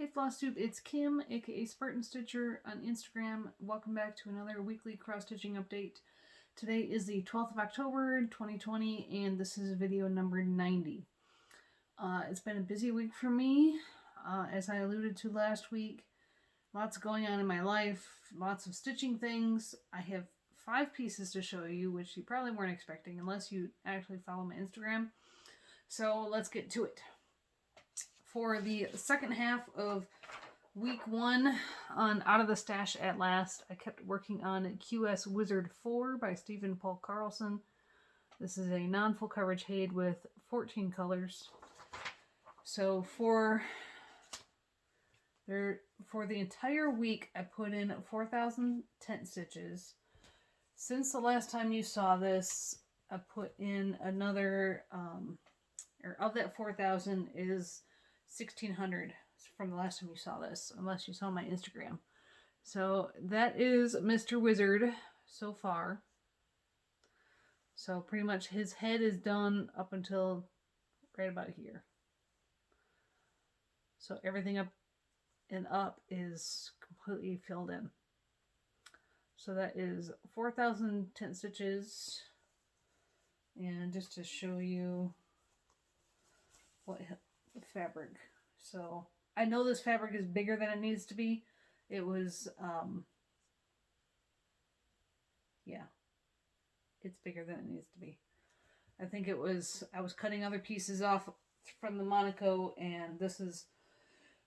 Hey Flosstube, it's Kim, aka Spartan Stitcher on Instagram. Welcome back to another weekly cross-stitching update. Today is the 12th of October, 2020, and this is video number 90. It's been a busy week for me, as I alluded to last week. Lots going on in my life, lots of stitching things. I have 5 pieces to show you, which you probably weren't expecting unless you actually follow my Instagram. So let's get to it. For the second half of week 1 on Out of the Stash at Last, I kept working on QS Wizard 4 by Stephen Paul Carlson. This is a non-full coverage Haid with 14 colors. So for the entire week, I put in 4,000 tent stitches. Since the last time you saw this, I put in another, or of that 4,000 is 1,600 from the last time you saw this, unless you saw my Instagram. So that is Mr. Wizard so far. So pretty much his head is done up until right about here. So everything up and up is completely filled in. So that is 4,000 tent stitches. And just to show you what fabric. So I know this fabric is bigger than it needs to be. It was yeah, it's bigger than it needs to be. I think it was, I was cutting other pieces off from the Monaco, and this is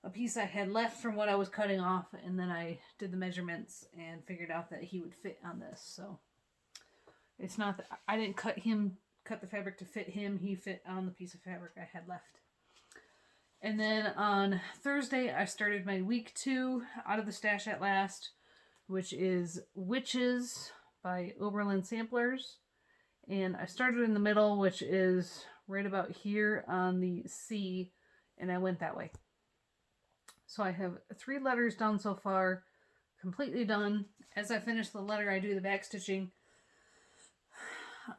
a piece I had left from what I was cutting off, and then I did the measurements and figured out that he would fit on this. So it's not that I didn't cut the fabric to fit him. He fit on the piece of fabric I had left. And then on Thursday, I started my week 2 Out of the Stash at Last, which is Witches by Oberlin Samplers. And I started in the middle, which is right about here on the C, and I went that way. So I have 3 letters done so far, completely done. As I finish the letter, I do the back stitching.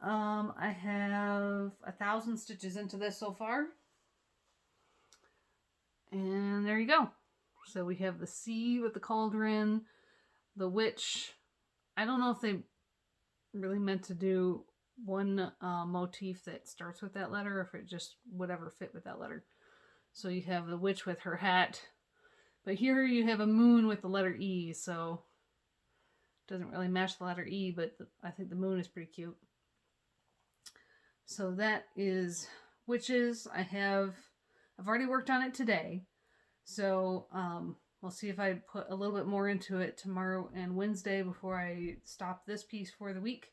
I have 1,000 stitches into this so far. And there you go. So we have the C with the cauldron, the witch. I don't know if they really meant to do one motif that starts with that letter, or if it just whatever fit with that letter. So you have the witch with her hat. But here you have a moon with the letter E, so it doesn't really match the letter E, but I think the moon is pretty cute. So that is Witches. I've already worked on it today, so we'll see if I put a little bit more into it tomorrow and Wednesday before I stop this piece for the week,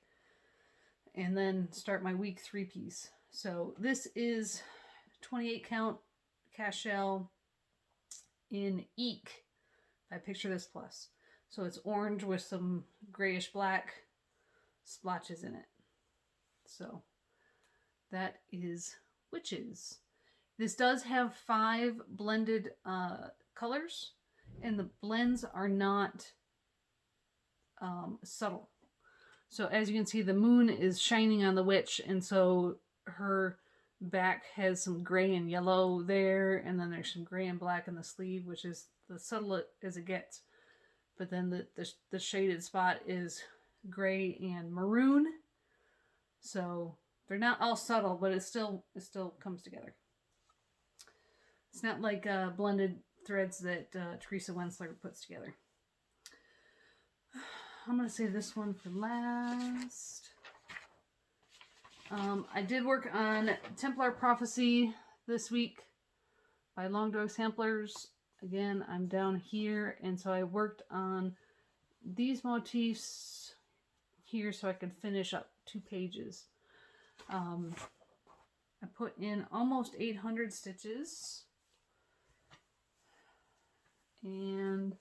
and then start my week 3 piece. So this is 28 count cast shell in Eek by Picture This Plus. So it's orange with some grayish black splotches in it. So that is Witches. This does have 5 blended colors, and the blends are not subtle. So as you can see, the moon is shining on the witch, and so her back has some gray and yellow there, and then there's some gray and black in the sleeve, which is the subtle as it gets. But then the shaded spot is gray and maroon. So they're not all subtle, but it still comes together. It's not like blended threads that Teresa Wensler puts together. I'm going to save this one for last. I did work on Templar Prophecy this week by Long Dog Samplers. Again, I'm down here, and so I worked on these motifs here so I could finish up 2 pages. I put in almost 800 stitches. And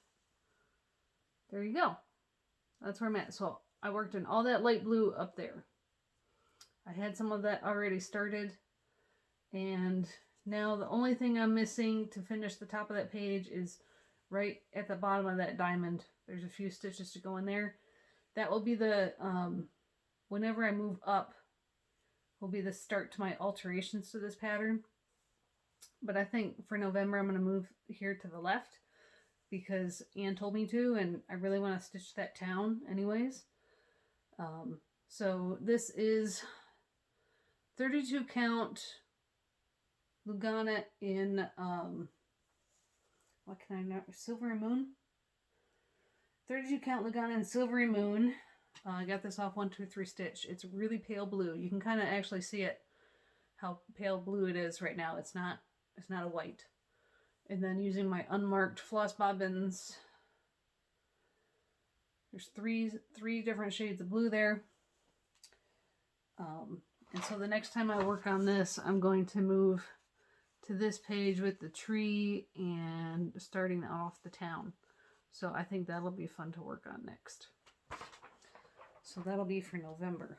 there you go. That's where I'm at. So I worked in all that light blue up there. I had some of that already started. And now the only thing I'm missing to finish the top of that page is right at the bottom of that diamond. There's a few stitches to go in there. That will be the, whenever I move up, will be the start to my alterations to this pattern. But I think for November, I'm going to move here to the left because Anne told me to, and I really want to stitch that town anyways. So this is 32 count Lugana in, what can I know? Silvery Moon? 32 count Lugana in Silvery Moon. I got this off 123 Stitch. It's really pale blue. You can kind of actually see it, how pale blue it is right now. It's not a white. And then using my unmarked floss bobbins, there's three different shades of blue there. And so the next time I work on this, I'm going to move to this page with the tree and starting off the town. So I think that'll be fun to work on next. So that'll be for November.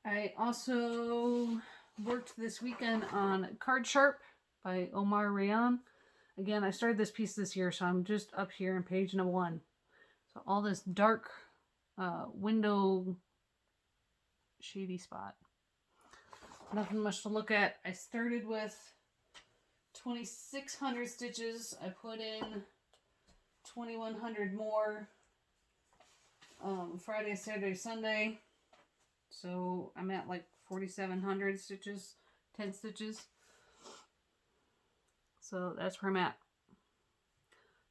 I also worked this weekend on Card Sharp by Omar Rayan. Again, I started this piece this year, so I'm just up here in page number 1. So all this dark window shady spot. Nothing much to look at. I started with 2,600 stitches. I put in 2,100 more Friday, Saturday, Sunday. So I'm at like 4,700 stitches, 10 stitches. So that's where I'm at.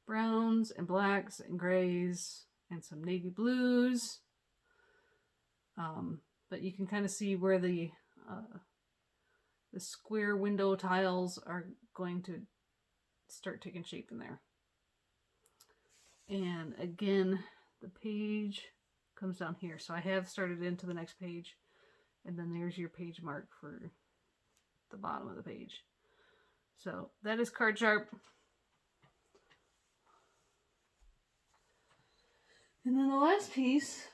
Browns and blacks and grays and some navy blues. But you can kind of see where the square window tiles are going to start taking shape in there. And again, the page comes down here. So I have started into the next page. And then there's your page mark for the bottom of the page. So that is Card Sharp. And then the last piece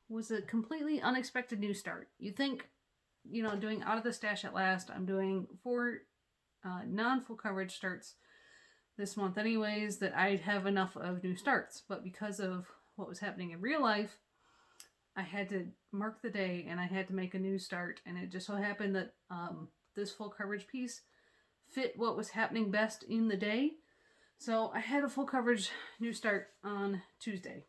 was a completely unexpected new start. You think, you know, doing Out of the Stash at Last, I'm doing 4 non-full coverage starts this month anyways, that I'd have enough of new starts. But because of what was happening in real life, I had to mark the day and I had to make a new start. And it just so happened that this full coverage piece fit what was happening best in the day. So I had a full coverage new start on Tuesday.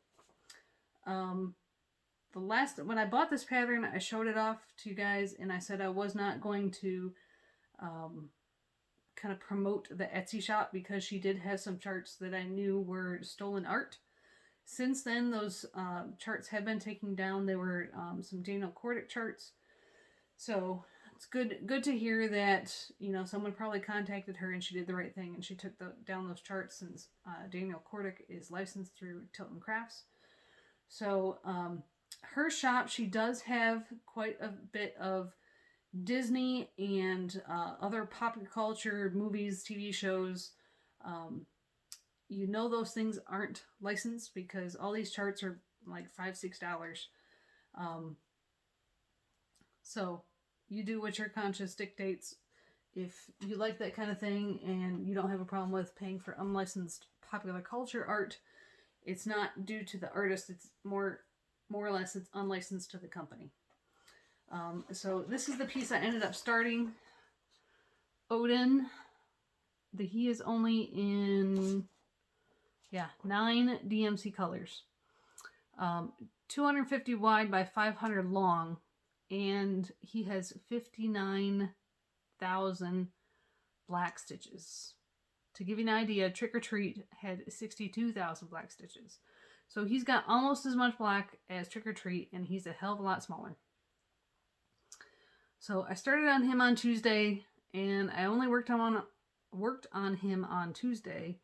When I bought this pattern, I showed it off to you guys and I said I was not going to kind of promote the Etsy shop because she did have some charts that I knew were stolen art. Since then, those charts have been taken down. They were some Daniel Cordick charts. So it's good to hear that, you know, someone probably contacted her and she did the right thing and she took down those charts, since Daniel Cordick is licensed through Tilton Crafts. So her shop, she does have quite a bit of Disney and other popular culture movies, TV shows. You know those things aren't licensed because all these charts are like $5-6. So you do what your conscience dictates. If you like that kind of thing and you don't have a problem with paying for unlicensed popular culture art, it's not due to the artist. It's more or less it's unlicensed to the company. So this is the piece I ended up starting. Odin. He is only in 9 DMC colors. 250 wide by 500 long. And he has 59,000 black stitches. To give you an idea, Trick or Treat had 62,000 black stitches. So he's got almost as much black as Trick or Treat, and he's a hell of a lot smaller. So I started on him on Tuesday, and I only worked on him on Tuesday.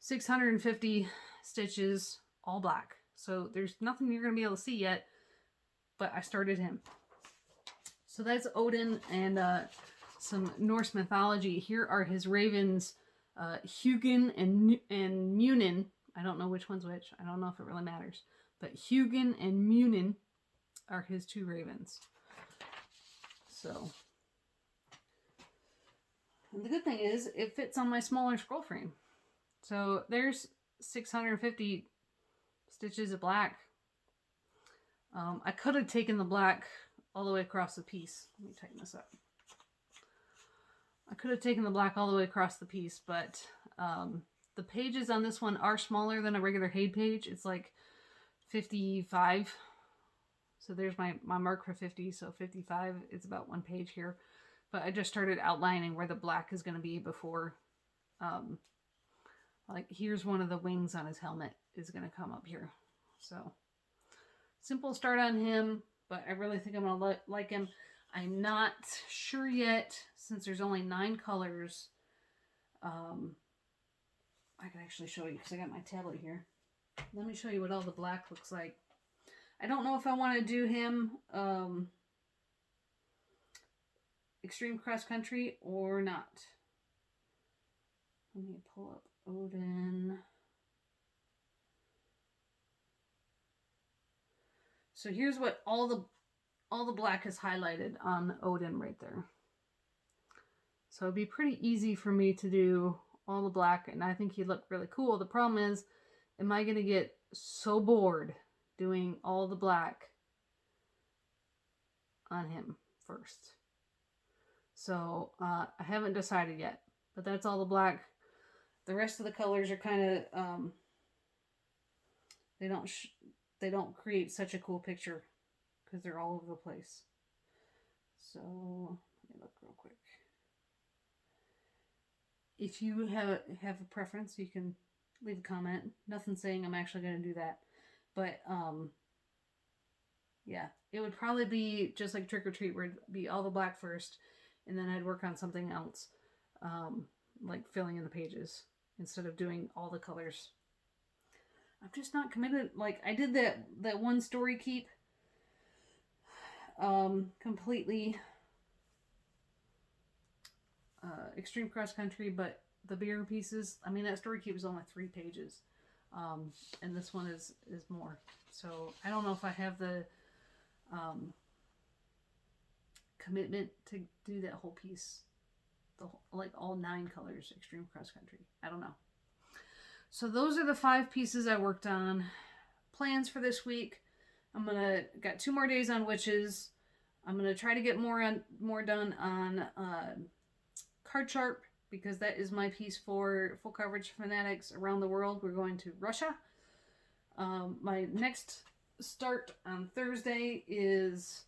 650 stitches, all black. So there's nothing you're going to be able to see yet, but I started him. So that's Odin and some Norse mythology. Here are his ravens, Hugin and Munin. I don't know which one's which. I don't know if it really matters. But Hugin and Munin are his 2 ravens. So, and the good thing is it fits on my smaller scroll frame. So there's 650 stitches of black. I could have taken the black all the way across the piece. Let me tighten this up. I could have taken the black all the way across the piece, but the pages on this one are smaller than a regular Haid page. It's like 55. So there's my mark for 50. So 55, it's about one page here. But I just started outlining where the black is going to be before, like here's one of the wings on his helmet is going to come up here. So simple start on him, but I really think I'm going to like him. I'm not sure yet, since there's only 9 colors. I can actually show you because I got my tablet here. Let me show you what all the black looks like. I don't know if I want to do him extreme cross country or not. Let me pull up Odin. So here's what all the black is highlighted on Odin right there. So it'd be pretty easy for me to do all the black, and I think he'd look really cool. The problem is, am I going to get so bored doing all the black on him first? So I haven't decided yet, but that's all the black. The rest of the colors are kind of they don't create such a cool picture because they're all over the place. So let me look real quick. If you have a preference, you can leave a comment. Nothing saying I'm actually going to do that, but yeah, it would probably be just like Trick or Treat, where it'd be all the black first, and then I'd work on something else, like filling in the pages instead of doing all the colors. I'm just not committed. Like I did that one story keep completely extreme cross country, but the bigger pieces, I mean, that story keep is only 3 pages, and this one is more. So I don't know if I have the commitment to do that whole piece, like all 9 colors extreme cross country. I don't know. So those are the 5 pieces I worked on. Plans for this week: got 2 more days on witches. I'm gonna try to get more done on Card Sharp, because that is my piece for full coverage fanatics around the world. We're going to Russia. My next start on Thursday is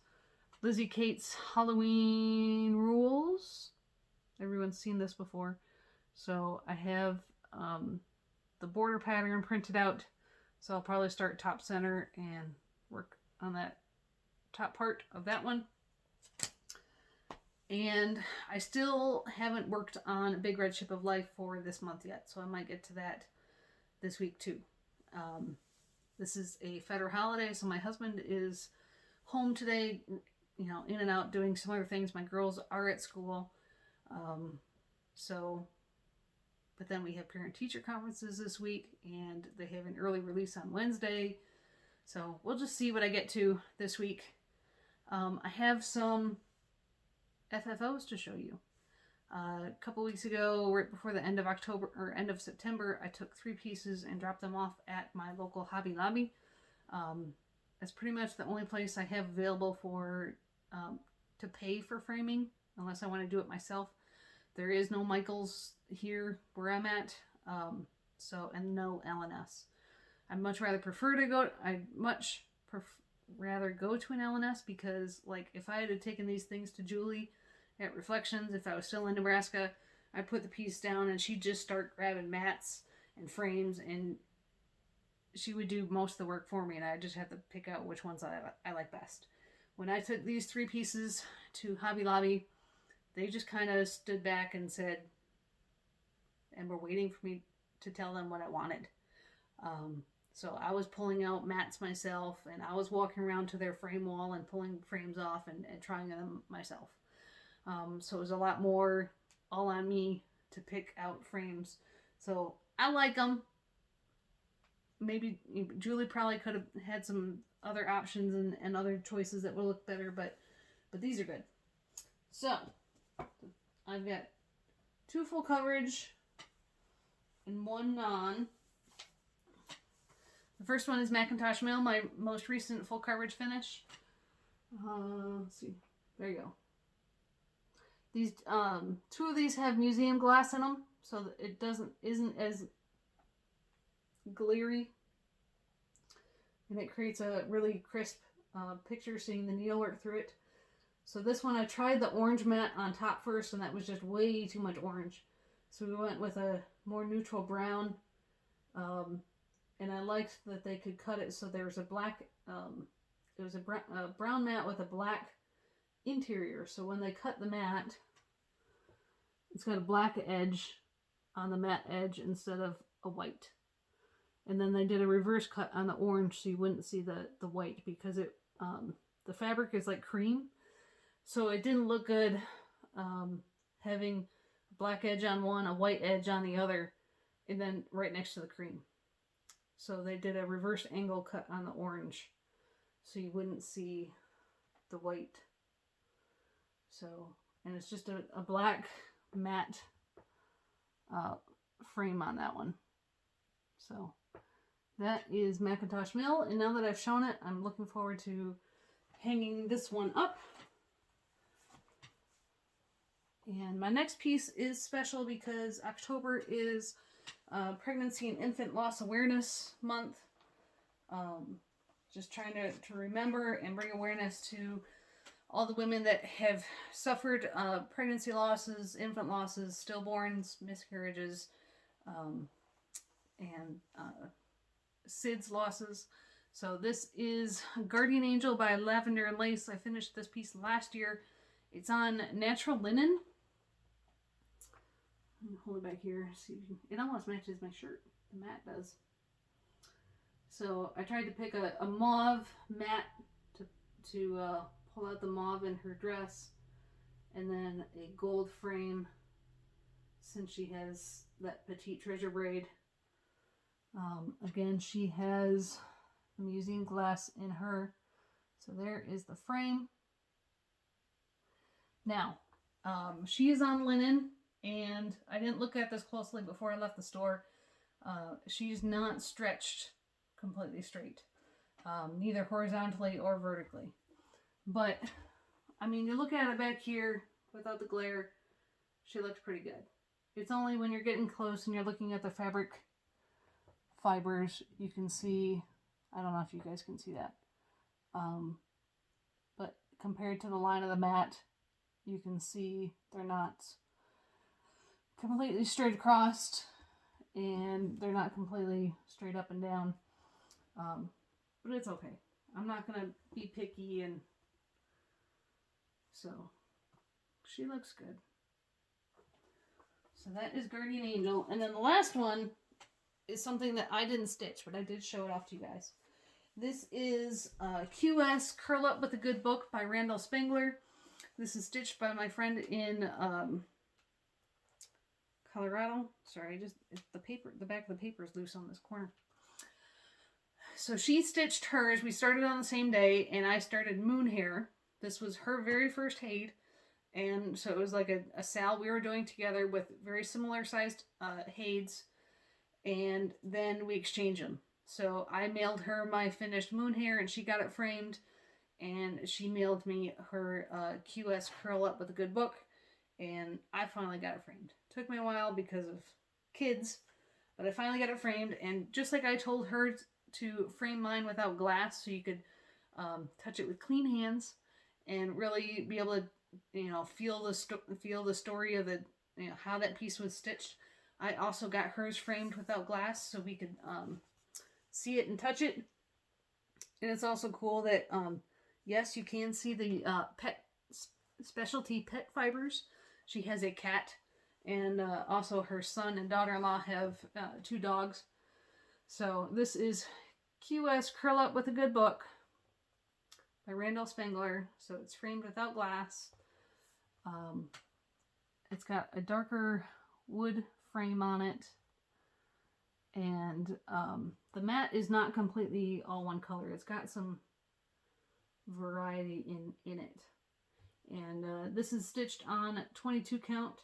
Lizzie Kate's Halloween Rules. Everyone's seen this before. So I have the border pattern printed out. So I'll probably start top center and work on that top part of that one. And I still haven't worked on Big Red Ship of Life for this month yet, so I might get to that this week too. This is a federal holiday, so my husband is home today, you know, in and out doing some other things. My girls are at school. But then we have parent-teacher conferences this week, and they have an early release on Wednesday. So we'll just see what I get to this week. I have some FFOs to show you. A couple weeks ago, right before the end of October or end of September, I took 3 pieces and dropped them off at my local Hobby Lobby. That's pretty much the only place I have available for to pay for framing, unless I want to do it myself. There is no Michael's here where I'm at, and no L&S. I'd much rather rather go to an L&S, because like if I had taken these things to Julie at Reflections, if I was still in Nebraska, I'd put the piece down and she'd just start grabbing mats and frames, and she would do most of the work for me, and I just have to pick out which ones I like best. When I took these 3 pieces to Hobby Lobby, they just kind of stood back and said, and were waiting for me to tell them what I wanted. So I was pulling out mats myself, and I was walking around to their frame wall and pulling frames off and trying them myself. So it was a lot more all on me to pick out frames. So I like them. Maybe Julie probably could have had some other options and other choices that would look better, but these are good. So I've got 2 full coverage and 1 non. The first one is Macintosh Mill, my most recent full coverage finish. Let's see. There you go. These two of these have museum glass in them, so that it isn't as glary, and it creates a really crisp picture seeing the needlework through it. So this one I tried the orange matte on top first, and that was just way too much orange. So we went with a more neutral brown, and I liked that they could cut it so there was a black, it was a brown matte with a black interior. So when they cut the matte, it's got a black edge on the matte edge instead of a white. And then they did a reverse cut on the orange so you wouldn't see the white, because it the fabric is like cream. So it didn't look good having a black edge on one, a white edge on the other, and then right next to the cream. So they did a reverse angle cut on the orange so you wouldn't see the white. So, and it's just a black matte frame on that one. So that is Macintosh Mill, and now that I've shown it, I'm looking forward to hanging this one up. And my next piece is special because October is Pregnancy and Infant Loss Awareness Month. Just trying to remember and bring awareness to all the women that have suffered pregnancy losses, infant losses, stillborns, miscarriages, and SIDS losses. So this is Guardian Angel by Lavender and Lace. I finished this piece last year. It's on natural linen. I'm gonna hold it back here. See, it almost matches my shirt. The matte does. So I tried to pick a mauve matte to pull out the mauve in her dress, and then a gold frame since she has that petite treasure braid. Again, she has the museum glass in her. So there is the frame. Now, she is on linen, and I didn't look at this closely before I left the store. She's not stretched completely straight, neither horizontally or vertically. But, I mean, you look at it back here without the glare, she looks pretty good. It's only when you're getting close and you're looking at the fabric fibers, you can see, I don't know if you guys can see that, but compared to the line of the mat, you can see they're not completely straight across, and they're not completely straight up and down, but it's okay. I'm not going to be picky, and so she looks good. So that is Guardian Angel. And then the last one is something that I didn't stitch, but I did show it off to you guys. This is QS Curl Up with a Good Book by Randall Spengler. This is stitched by my friend in Colorado. Sorry, the back of the paper is loose on this corner. So she stitched hers. We started on the same day, and I started Moon Hair. This was her very first Haid. And so it was like a sal we were doing together with very similar sized Haids. And then we exchanged them. So I mailed her my finished Moon Hair, and she got it framed. And she mailed me her QS Curl Up with a Good Book. And I finally got it framed. Took me a while because of kids. But I finally got it framed. And just like I told her to frame mine without glass, so you could touch it with clean hands and really be able to, you know, feel the story of the, you know, how that piece was stitched. I also got hers framed without glass so we could see it and touch it. And it's also cool that yes, you can see the specialty pet fibers. She has a cat, and also her son and daughter-in-law have 2 dogs. So this is QS Curl Up with a Good Book by Randall Spengler. So it's framed without glass. It's got a darker wood frame on it, and the mat is not completely all one color. It's got some variety in it. And this is stitched on 22 count.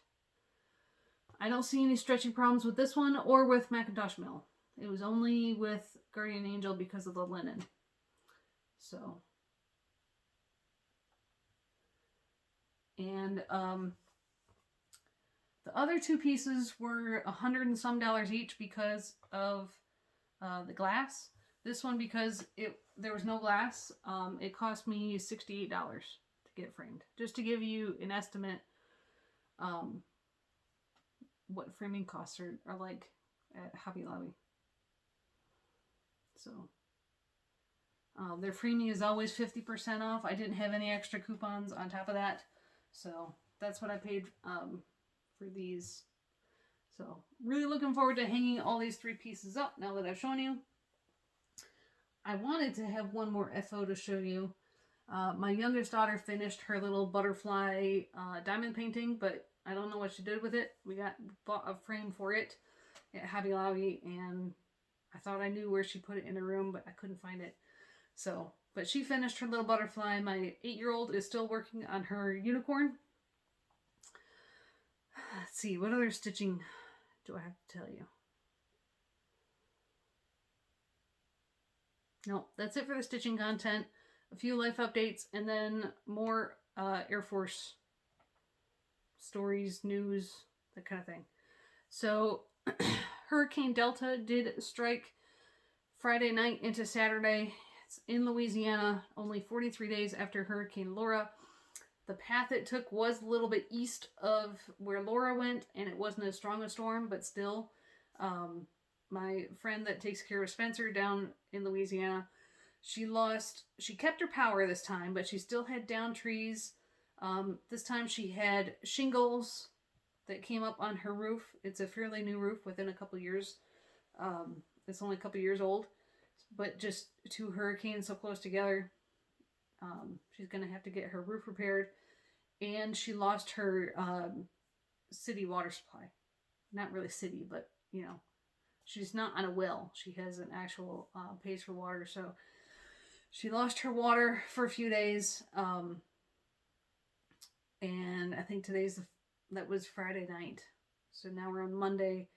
I don't see any stretching problems with this one or with Macintosh Mill. It was only with Guardian Angel because of the linen. So, and The other two pieces were $100 and some each because of the glass. This one, because there was no glass, it cost me $68 to get framed. Just to give you an estimate what framing costs are like at Hobby Lobby. So their framing is always 50% off. I didn't have any extra coupons on top of that. So that's what I paid for these. So really looking forward to hanging all these three pieces up now that I've shown you. I wanted to have one more FO to show you. My youngest daughter finished her little butterfly diamond painting, but I don't know what she did with it. We bought a frame for it at Hobby Lobby, and I thought I knew where she put it in her room, but I couldn't find it. So, but she finished her little butterfly. My 8-year-old is still working on her unicorn. Let's see, what other stitching do I have to tell you? No, that's it for the stitching content. A few life updates, and then more Air Force stories, news, that kind of thing. So, Hurricane Delta did strike Friday night into Saturday. It's in Louisiana, only 43 days after Hurricane Laura. The path it took was a little bit east of where Laura went, and it wasn't as strong a storm, but still, my friend that takes care of Spencer down in Louisiana, she kept her power this time, but she still had down trees. This time she had shingles that came up on her roof. It's a fairly new roof, within a couple years. It's only a couple years old, but just 2 hurricanes so close together. She's going to have to get her roof repaired, and she lost her city water supply. Not really city, but, you know, she's not on a well. She has an actual pays for water, so she lost her water for a few days. And I think that was Friday night. So now we're on Monday,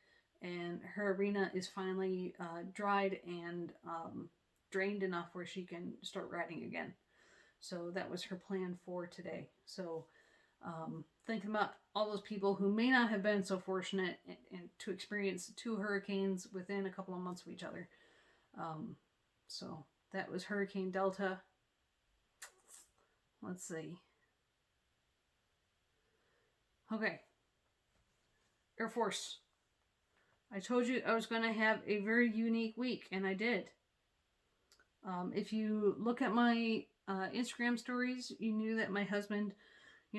and her arena is finally dried and drained enough where she can start riding again. So that was her plan for today. So thinking about all those people who may not have been so fortunate and to experience 2 hurricanes within a couple of months of each other. So that was Hurricane Delta. Let's see. Okay. Air Force. I told you I was going to have a very unique week, and I did. If you look at my Instagram stories, you knew that my husband,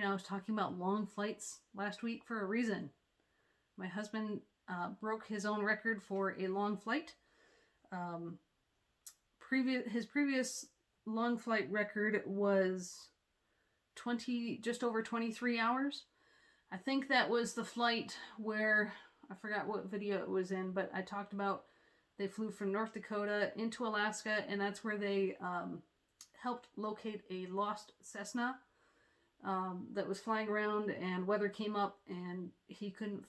I was talking about long flights last week for a reason. My husband broke his own record for a long flight. His previous long flight record was just over 23 hours. I think that was the flight where, I forgot what video it was in, but I talked about they flew from North Dakota into Alaska, and that's where they helped locate a lost Cessna that was flying around, and weather came up, and he couldn't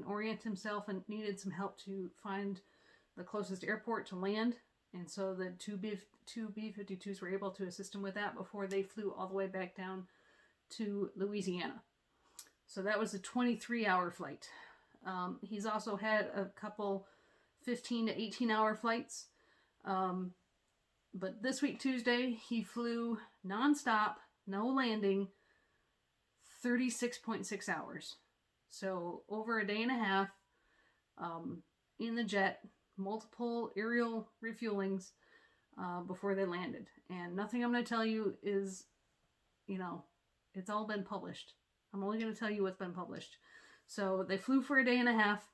orient himself and needed some help to find the closest airport to land. And so the two B-52s were able to assist him with that before they flew all the way back down to Louisiana. So that was a 23-hour flight. He's also had a couple 15 to 18-hour flights. But this week, Tuesday, he flew nonstop, no landing, 36.6 hours. So over a day and a half in the jet, multiple aerial refuelings before they landed. And nothing I'm going to tell you is, it's all been published. I'm only going to tell you what's been published. So they flew for a day and a half.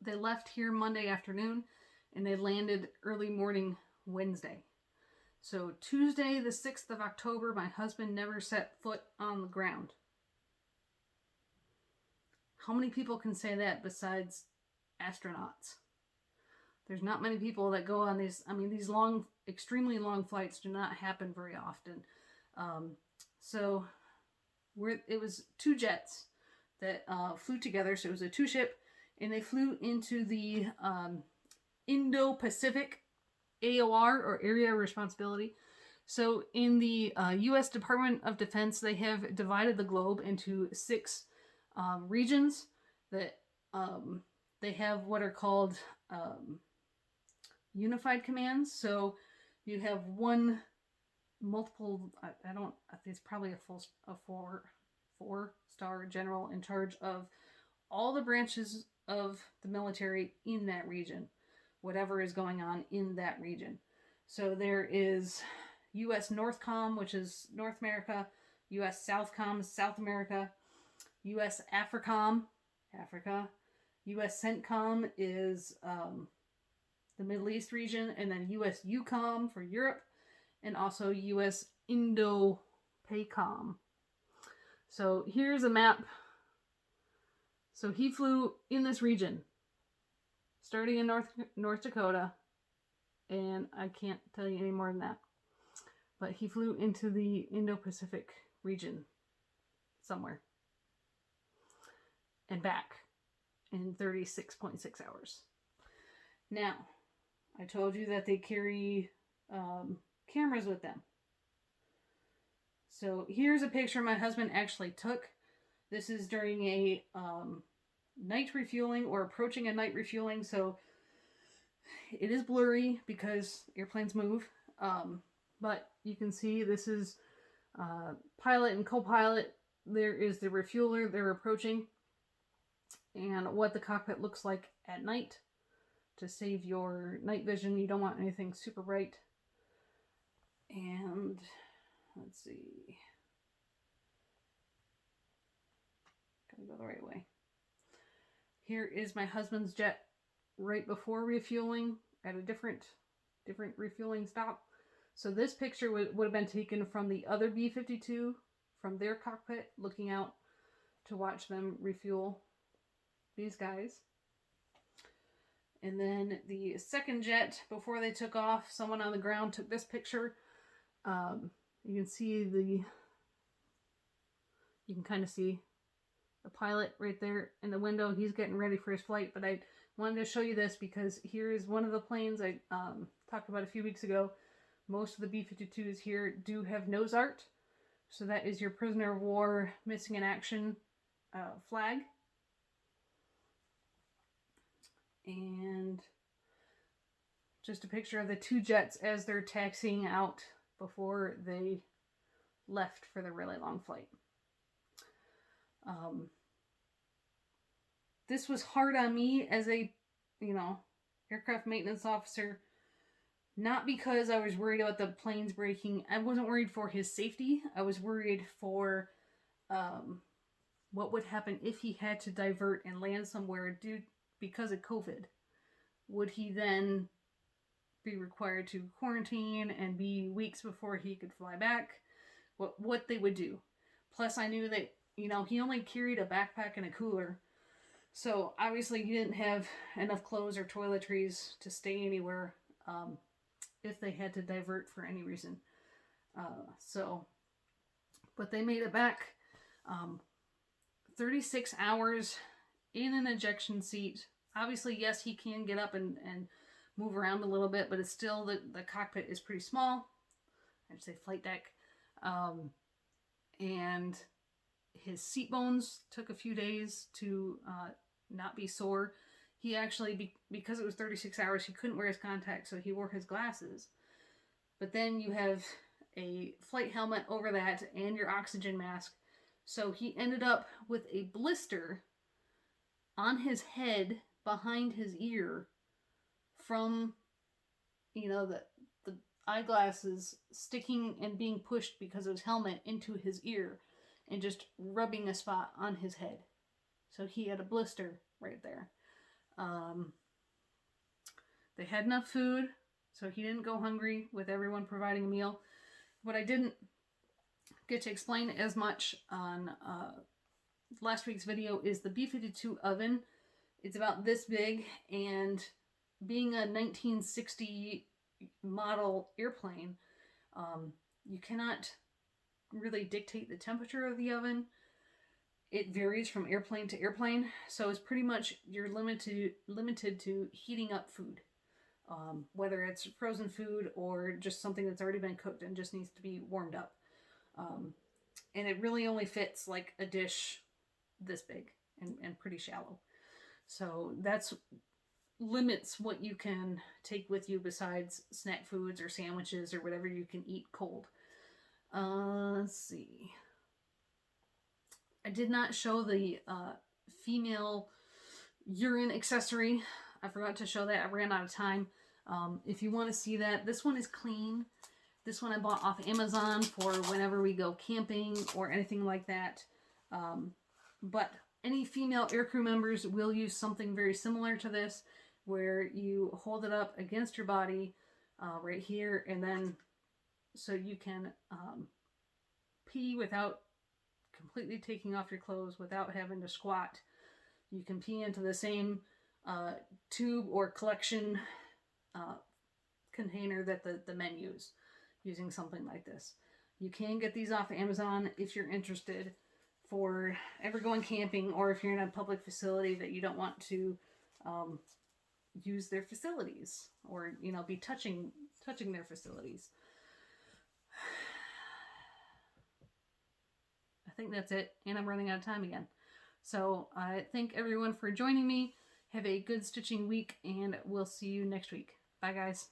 They left here Monday afternoon, and they landed early morning Wednesday. So Tuesday, the 6th of October, my husband never set foot on the ground. How many people can say that besides astronauts? There's not many people that go on these, these long, extremely long flights do not happen very often. So it was 2 jets that flew together. So it was a 2-ship, and they flew into the Indo-Pacific AOR, or Area of Responsibility. So in the U.S. Department of Defense, they have divided the globe into 6 regions that they have what are called unified commands. So you have one multiple. I don't. It's probably a four-star general in charge of all the branches of the military in that region, whatever is going on in that region. So there is U.S. Northcom, which is North America, U.S. Southcom, South America, U.S. Africom, Africa, U.S. CENTCOM is the Middle East region, and then U.S. EUCOM for Europe, and also U.S. Indo-PACOM. So here's a map. So he flew in this region, starting in North Dakota, and I can't tell you any more than that. But he flew into the Indo-Pacific region somewhere and back in 36.6 hours. Now, I told you that they carry cameras with them. So here's a picture my husband actually took. This is during a night refueling or approaching a night refueling, so it is blurry because airplanes move. But you can see this is pilot and co-pilot. There is the refueler they're approaching, and what the cockpit looks like at night to save your night vision. You don't want anything super bright. And let's see. Gotta go the right way. Here is my husband's jet right before refueling at a different refueling stop. So this picture would have been taken from the other B-52 from their cockpit, looking out to watch them refuel these guys. And then the second jet, before they took off, someone on the ground took this picture. You can see you can kind of see the pilot right there in the window. He's getting ready for his flight, but I wanted to show you this because here is one of the planes I talked about a few weeks ago. Most of the B-52s here do have nose art. So that is your prisoner of war missing in action flag. And just a picture of the two jets as they're taxiing out before they left for the really long flight. This was hard on me as a, aircraft maintenance officer. Not because I was worried about the planes breaking. I wasn't worried for his safety. I was worried for what would happen if he had to divert and land somewhere because of COVID. Would he then be required to quarantine and be weeks before he could fly back? What they would do. Plus, I knew that, he only carried a backpack and a cooler. So, obviously, he didn't have enough clothes or toiletries to stay anywhere if they had to divert for any reason. But they made it back 36 hours in an ejection seat. Obviously, yes, he can get up and move around a little bit, but it's still, the cockpit is pretty small. I'd say flight deck. And his seat bones took a few days to not be sore. He actually, because it was 36 hours, he couldn't wear his contacts, so he wore his glasses. But then you have a flight helmet over that and your oxygen mask. So he ended up with a blister on his head behind his ear from, the eyeglasses sticking and being pushed because of his helmet into his ear and just rubbing a spot on his head. So he had a blister right there. They had enough food, so he didn't go hungry with everyone providing a meal. What I didn't get to explain as much on last week's video is the B-52 oven. It's about this big, and being a 1960 model airplane, you cannot really dictate the temperature of the oven. It varies from airplane to airplane, so it's pretty much you're limited to heating up food, whether it's frozen food or just something that's already been cooked and just needs to be warmed up. And it really only fits like a dish this big and pretty shallow. So that's limits what you can take with you besides snack foods or sandwiches or whatever you can eat cold. Let's see. I did not show the female urine accessory. I forgot to show that. I ran out of time. If you want to see that, this one is clean. This one I bought off Amazon for whenever we go camping or anything like that. But any female aircrew members will use something very similar to this, where you hold it up against your body right here, and then so you can pee without completely taking off your clothes, without having to squat. You can pee into the same tube or collection container that the men use, using something like this. You can get these off Amazon if you're interested, for ever going camping, or if you're in a public facility that you don't want to use their facilities, or be touching their facilities. I think that's it, and I'm running out of time again. So I thank everyone for joining me. Have a good stitching week, and we'll see you next week. Bye, guys.